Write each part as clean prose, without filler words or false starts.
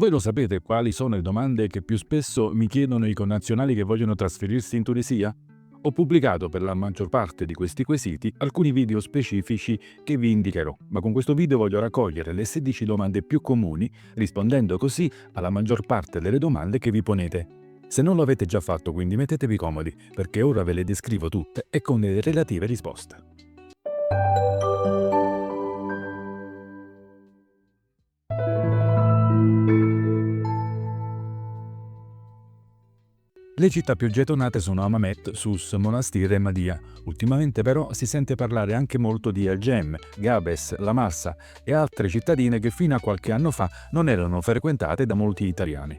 Voi lo sapete quali sono le domande che più spesso mi chiedono i connazionali che vogliono trasferirsi in Tunisia? Ho pubblicato per la maggior parte di questi quesiti alcuni video specifici che vi indicherò, ma con questo video voglio raccogliere le 16 domande più comuni, rispondendo così alla maggior parte delle domande che vi ponete. Se non lo avete già fatto, quindi mettetevi comodi, perché ora ve le descrivo tutte e con le relative risposte. Le città più gettonate sono Hammamet, Sousse, Monastir e Madia. Ultimamente però si sente parlare anche molto di El Gem, Gabes, La Marsa e altre cittadine che fino a qualche anno fa non erano frequentate da molti italiani.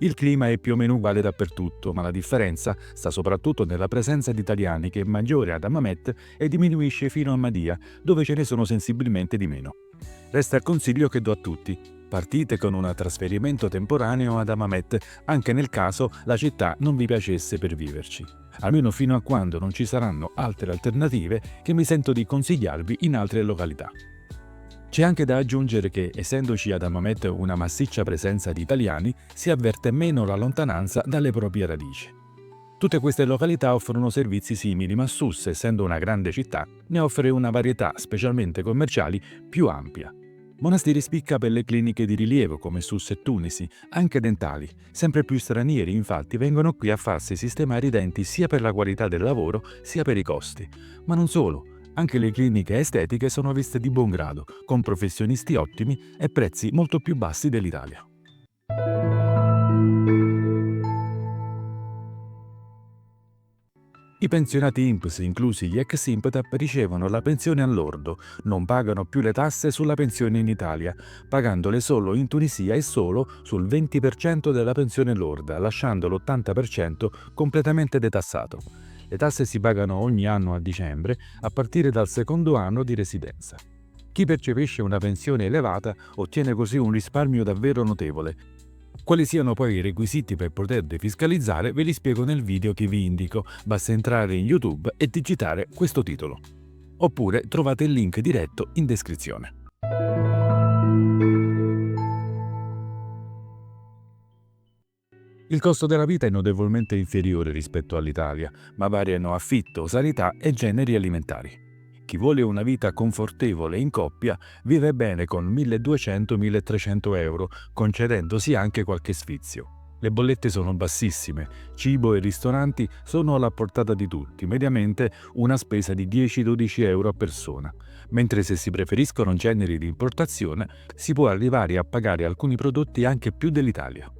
Il clima è più o meno uguale dappertutto, ma la differenza sta soprattutto nella presenza di italiani, che è maggiore ad Hammamet e diminuisce fino a Madia, dove ce ne sono sensibilmente di meno. Resta il consiglio che do a tutti: partite con un trasferimento temporaneo ad Hammamet, anche nel caso la città non vi piacesse per viverci, almeno fino a quando non ci saranno altre alternative che mi sento di consigliarvi in altre località. C'è anche da aggiungere che, essendoci ad Hammamet una massiccia presenza di italiani, si avverte meno la lontananza dalle proprie radici. Tutte queste località offrono servizi simili, ma Sousse, essendo una grande città, ne offre una varietà, specialmente commerciali, più ampia. Monastiri spicca per le cliniche di rilievo come Sousse e Tunisi, anche dentali. Sempre più stranieri infatti vengono qui a farsi sistemare i denti, sia per la qualità del lavoro sia per i costi. Ma non solo, anche le cliniche estetiche sono viste di buon grado, con professionisti ottimi e prezzi molto più bassi dell'Italia. I pensionati INPS, inclusi gli ex INPDAP, ricevono la pensione al lordo, non pagano più le tasse sulla pensione in Italia, pagandole solo in Tunisia e solo sul 20% della pensione lorda, lasciando l'80% completamente detassato. Le tasse si pagano ogni anno a dicembre, a partire dal secondo anno di residenza. Chi percepisce una pensione elevata ottiene così un risparmio davvero notevole. Quali siano poi i requisiti per poter defiscalizzare ve li spiego nel video che vi indico, basta entrare in YouTube e digitare questo titolo. Oppure trovate il link diretto in descrizione. Il costo della vita è notevolmente inferiore rispetto all'Italia, ma variano affitto, sanità e generi alimentari. Chi vuole una vita confortevole in coppia vive bene con 1200-1300 euro, concedendosi anche qualche sfizio. Le bollette sono bassissime, cibo e ristoranti sono alla portata di tutti, mediamente una spesa di 10-12 euro a persona, mentre se si preferiscono generi di importazione si può arrivare a pagare alcuni prodotti anche più dell'Italia.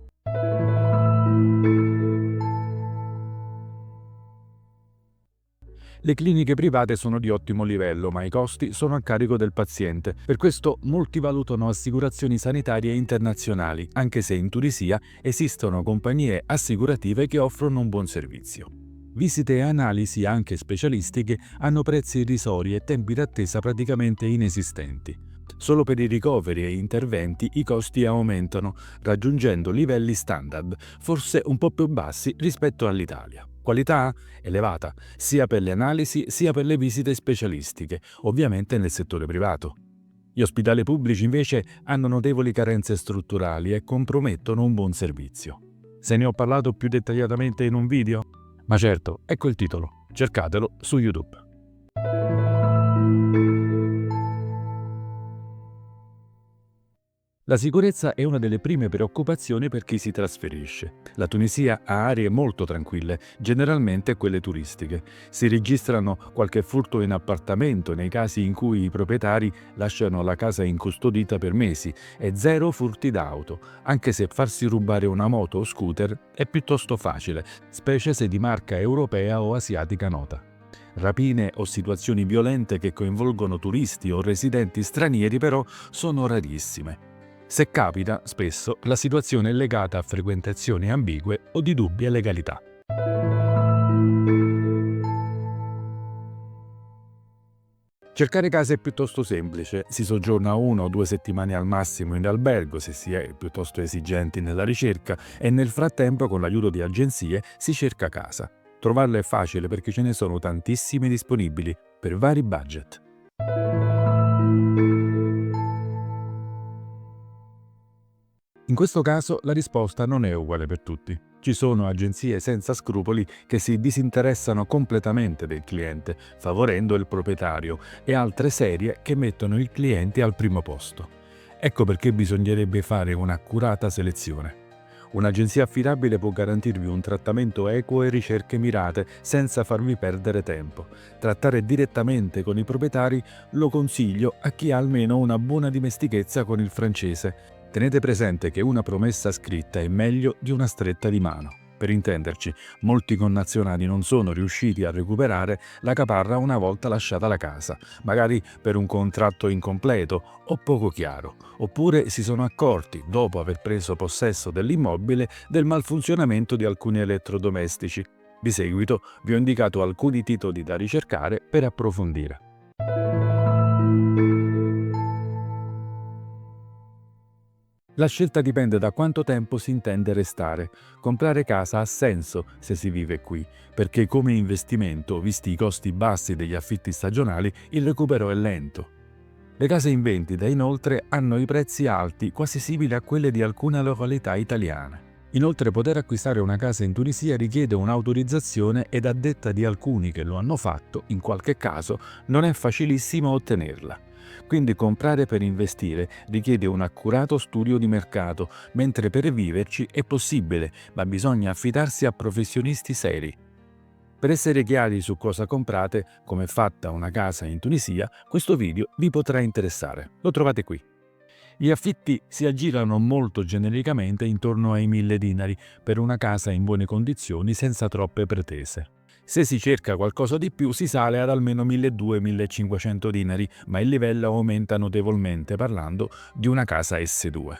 Le cliniche private sono di ottimo livello, ma i costi sono a carico del paziente. Per questo molti valutano assicurazioni sanitarie internazionali, anche se in Tunisia esistono compagnie assicurative che offrono un buon servizio. Visite e analisi, anche specialistiche, hanno prezzi irrisori e tempi d'attesa praticamente inesistenti. Solo per i ricoveri e interventi i costi aumentano, raggiungendo livelli standard, forse un po' più bassi rispetto all'Italia. Qualità elevata, sia per le analisi sia per le visite specialistiche, ovviamente nel settore privato. Gli ospedali pubblici invece hanno notevoli carenze strutturali e compromettono un buon servizio. Se ne ho parlato più dettagliatamente in un video? Ma certo, ecco il titolo, cercatelo su YouTube. La sicurezza è una delle prime preoccupazioni per chi si trasferisce. La Tunisia ha aree molto tranquille, generalmente quelle turistiche. Si registrano qualche furto in appartamento nei casi in cui i proprietari lasciano la casa incustodita per mesi, e zero furti d'auto, anche se farsi rubare una moto o scooter è piuttosto facile, specie se di marca europea o asiatica nota. Rapine o situazioni violente che coinvolgono turisti o residenti stranieri però sono rarissime. Se capita, spesso la situazione è legata a frequentazioni ambigue o di dubbia legalità. Cercare casa è piuttosto semplice, si soggiorna 1 o 2 settimane al massimo in albergo se si è piuttosto esigenti nella ricerca, e nel frattempo con l'aiuto di agenzie si cerca casa. Trovarla è facile perché ce ne sono tantissime disponibili per vari budget. In questo caso la risposta non è uguale per tutti. Ci sono agenzie senza scrupoli che si disinteressano completamente del cliente, favorendo il proprietario, e altre serie che mettono il cliente al primo posto. Ecco perché bisognerebbe fare un'accurata selezione. Un'agenzia affidabile può garantirvi un trattamento equo e ricerche mirate senza farvi perdere tempo. Trattare direttamente con i proprietari lo consiglio a chi ha almeno una buona dimestichezza con il francese. Tenete presente che una promessa scritta è meglio di una stretta di mano. Per intenderci, molti connazionali non sono riusciti a recuperare la caparra una volta lasciata la casa, magari per un contratto incompleto o poco chiaro, oppure si sono accorti, dopo aver preso possesso dell'immobile, del malfunzionamento di alcuni elettrodomestici. Di seguito vi ho indicato alcuni titoli da ricercare per approfondire. La scelta dipende da quanto tempo si intende restare. Comprare casa ha senso se si vive qui, perché come investimento, visti i costi bassi degli affitti stagionali, il recupero è lento. Le case in vendita, inoltre, hanno i prezzi alti, quasi simili a quelle di alcune località italiane. Inoltre, poter acquistare una casa in Tunisia richiede un'autorizzazione ed, a detta di alcuni che lo hanno fatto, in qualche caso, non è facilissimo ottenerla. Quindi comprare per investire richiede un accurato studio di mercato, mentre per viverci è possibile, ma bisogna affidarsi a professionisti seri. Per essere chiari su cosa comprate, come è fatta una casa in Tunisia, questo video vi potrà interessare. Lo trovate qui. Gli affitti si aggirano molto genericamente intorno ai 1000 dinari per una casa in buone condizioni senza troppe pretese. Se si cerca qualcosa di più si sale ad almeno 1200-1500 dinari, ma il livello aumenta notevolmente parlando di una casa S2.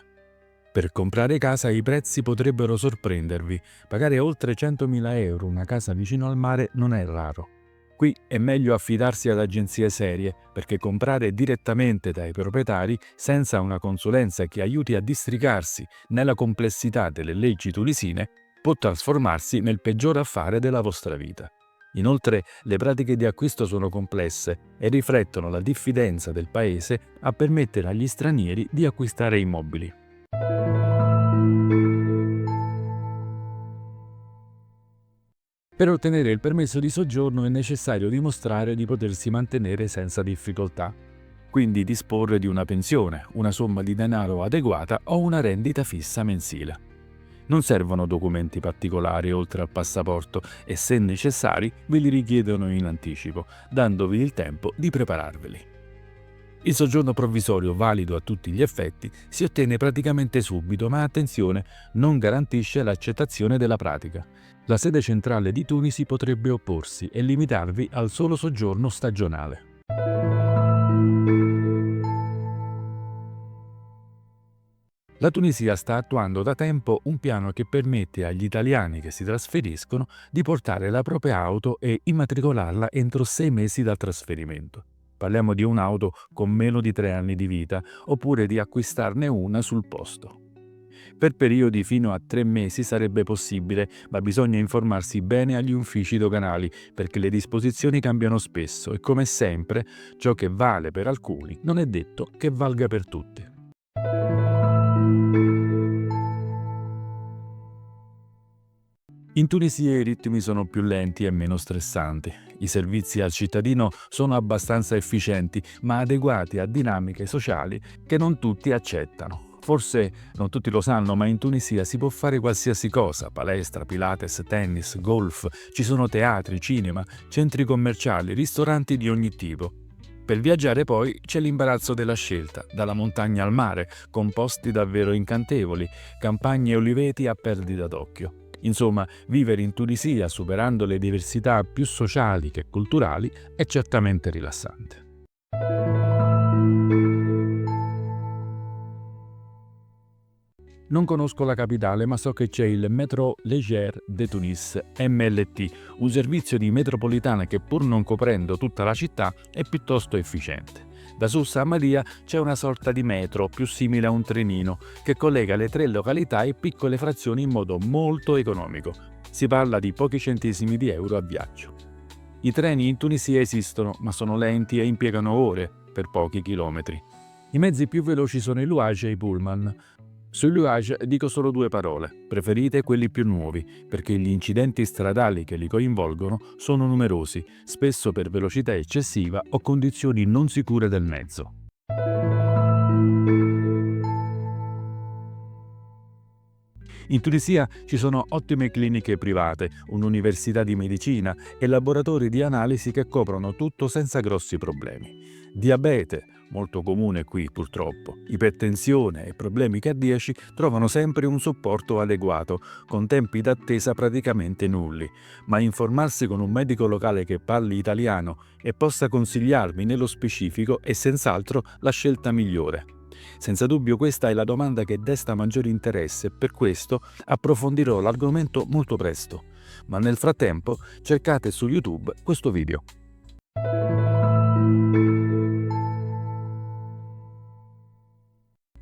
Per comprare casa i prezzi potrebbero sorprendervi. Pagare oltre 100.000 euro una casa vicino al mare non è raro. Qui è meglio affidarsi ad agenzie serie, perché comprare direttamente dai proprietari senza una consulenza che aiuti a districarsi nella complessità delle leggi tunisine può trasformarsi nel peggior affare della vostra vita. Inoltre, le pratiche di acquisto sono complesse e riflettono la diffidenza del paese a permettere agli stranieri di acquistare immobili. Per ottenere il permesso di soggiorno è necessario dimostrare di potersi mantenere senza difficoltà, quindi disporre di una pensione, una somma di denaro adeguata o una rendita fissa mensile. Non servono documenti particolari oltre al passaporto e, se necessari, ve li richiedono in anticipo, dandovi il tempo di prepararveli. Il soggiorno provvisorio, valido a tutti gli effetti, si ottiene praticamente subito, ma attenzione, non garantisce l'accettazione della pratica. La sede centrale di Tunisi potrebbe opporsi e limitarvi al solo soggiorno stagionale. La Tunisia sta attuando da tempo un piano che permette agli italiani che si trasferiscono di portare la propria auto e immatricolarla entro 6 mesi dal trasferimento. Parliamo di un'auto con meno di 3 anni di vita, oppure di acquistarne una sul posto. Per periodi fino a 3 mesi sarebbe possibile, ma bisogna informarsi bene agli uffici doganali, perché le disposizioni cambiano spesso e, come sempre, ciò che vale per alcuni non è detto che valga per tutti. In Tunisia i ritmi sono più lenti e meno stressanti. I servizi al cittadino sono abbastanza efficienti, ma adeguati a dinamiche sociali che non tutti accettano. Forse non tutti lo sanno, ma in Tunisia si può fare qualsiasi cosa: palestra, pilates, tennis, golf, ci sono teatri, cinema, centri commerciali, ristoranti di ogni tipo. Per viaggiare poi c'è l'imbarazzo della scelta, dalla montagna al mare, con posti davvero incantevoli, campagne e oliveti a perdita d'occhio. Insomma, vivere in Tunisia, superando le diversità più sociali che culturali, è certamente rilassante. Non conosco la capitale, ma so che c'è il Métro Léger de Tunis, MLT, un servizio di metropolitana che, pur non coprendo tutta la città, è piuttosto efficiente. Da Sousse a Madia c'è una sorta di metro, più simile a un trenino, che collega le 3 località e piccole frazioni in modo molto economico. Si parla di pochi centesimi di euro a viaggio. I treni in Tunisia esistono, ma sono lenti e impiegano ore per pochi chilometri. I mezzi più veloci sono i Louagie e i Pullman. Sull'Uage dico solo due parole, preferite quelli più nuovi, perché gli incidenti stradali che li coinvolgono sono numerosi, spesso per velocità eccessiva o condizioni non sicure del mezzo. In Tunisia ci sono ottime cliniche private, un'università di medicina e laboratori di analisi che coprono tutto senza grossi problemi. Diabete, molto comune qui purtroppo, ipertensione e problemi cardiaci trovano sempre un supporto adeguato, con tempi d'attesa praticamente nulli, ma informarsi con un medico locale che parli italiano e possa consigliarmi nello specifico è senz'altro la scelta migliore. Senza dubbio questa è la domanda che desta maggiore interesse e per questo approfondirò l'argomento molto presto. Ma nel frattempo cercate su YouTube questo video.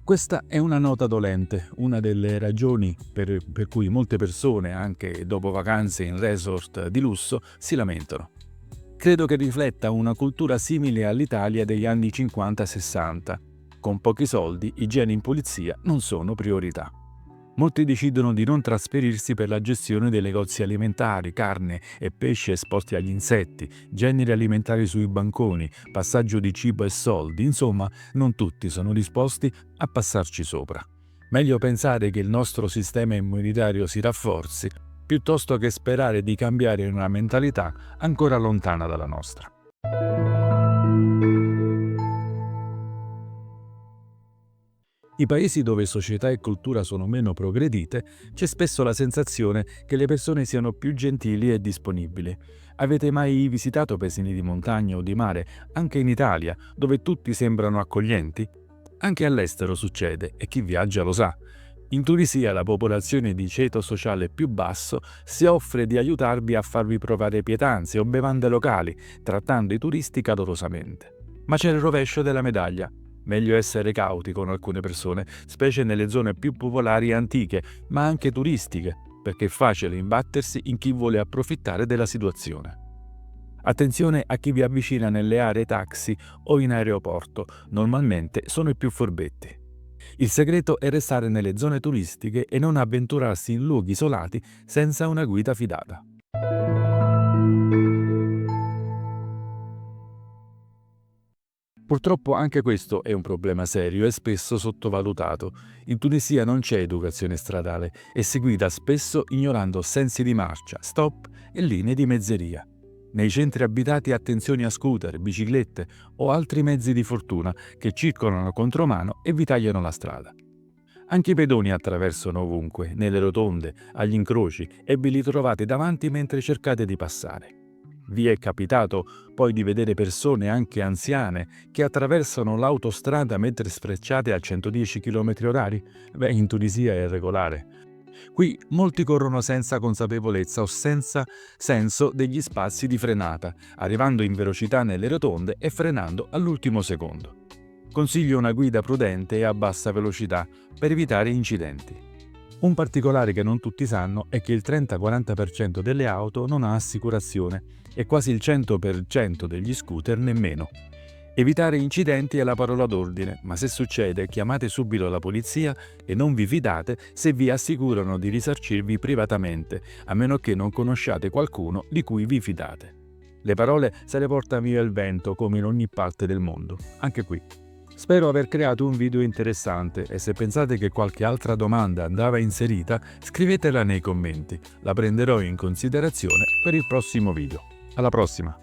Questa è una nota dolente, una delle ragioni per cui molte persone, anche dopo vacanze in resort di lusso, si lamentano. Credo che rifletta una cultura simile all'Italia degli anni 50-60. Con pochi soldi, igiene in pulizia non sono priorità. Molti decidono di non trasferirsi per la gestione dei negozi alimentari, carne e pesce esposti agli insetti, generi alimentari sui banconi, passaggio di cibo e soldi, insomma, non tutti sono disposti a passarci sopra. Meglio pensare che il nostro sistema immunitario si rafforzi, piuttosto che sperare di cambiare una mentalità ancora lontana dalla nostra. I paesi dove società e cultura sono meno progredite, c'è spesso la sensazione che le persone siano più gentili e disponibili. Avete mai visitato paesini di montagna o di mare, anche in Italia, dove tutti sembrano accoglienti? Anche all'estero succede, e chi viaggia lo sa. In Tunisia la popolazione di ceto sociale più basso si offre di aiutarvi a farvi provare pietanze o bevande locali, trattando i turisti calorosamente. Ma c'è il rovescio della medaglia. Meglio essere cauti con alcune persone, specie nelle zone più popolari e antiche, ma anche turistiche, perché è facile imbattersi in chi vuole approfittare della situazione. Attenzione a chi vi avvicina nelle aree taxi o in aeroporto, normalmente sono i più furbetti. Il segreto è restare nelle zone turistiche e non avventurarsi in luoghi isolati senza una guida fidata. Purtroppo anche questo è un problema serio e spesso sottovalutato. In Tunisia non c'è educazione stradale e si guida spesso ignorando sensi di marcia, stop e linee di mezzeria. Nei centri abitati attenzione a scooter, biciclette o altri mezzi di fortuna che circolano contromano e vi tagliano la strada. Anche i pedoni attraversano ovunque, nelle rotonde, agli incroci e ve li trovate davanti mentre cercate di passare. Vi è capitato poi di vedere persone anche anziane che attraversano l'autostrada mentre sfrecciate a 110 km/h? Beh, in Tunisia è regolare. Qui molti corrono senza consapevolezza o senza senso degli spazi di frenata, arrivando in velocità nelle rotonde e frenando all'ultimo secondo. Consiglio una guida prudente e a bassa velocità per evitare incidenti. Un particolare che non tutti sanno è che il 30-40% delle auto non ha assicurazione e quasi il 100% degli scooter nemmeno. Evitare incidenti è la parola d'ordine, ma se succede chiamate subito la polizia e non vi fidate se vi assicurano di risarcirvi privatamente, a meno che non conosciate qualcuno di cui vi fidate. Le parole se le porta via il vento come in ogni parte del mondo, anche qui. Spero aver creato un video interessante e se pensate che qualche altra domanda andava inserita, scrivetela nei commenti. La prenderò in considerazione per il prossimo video. Alla prossima!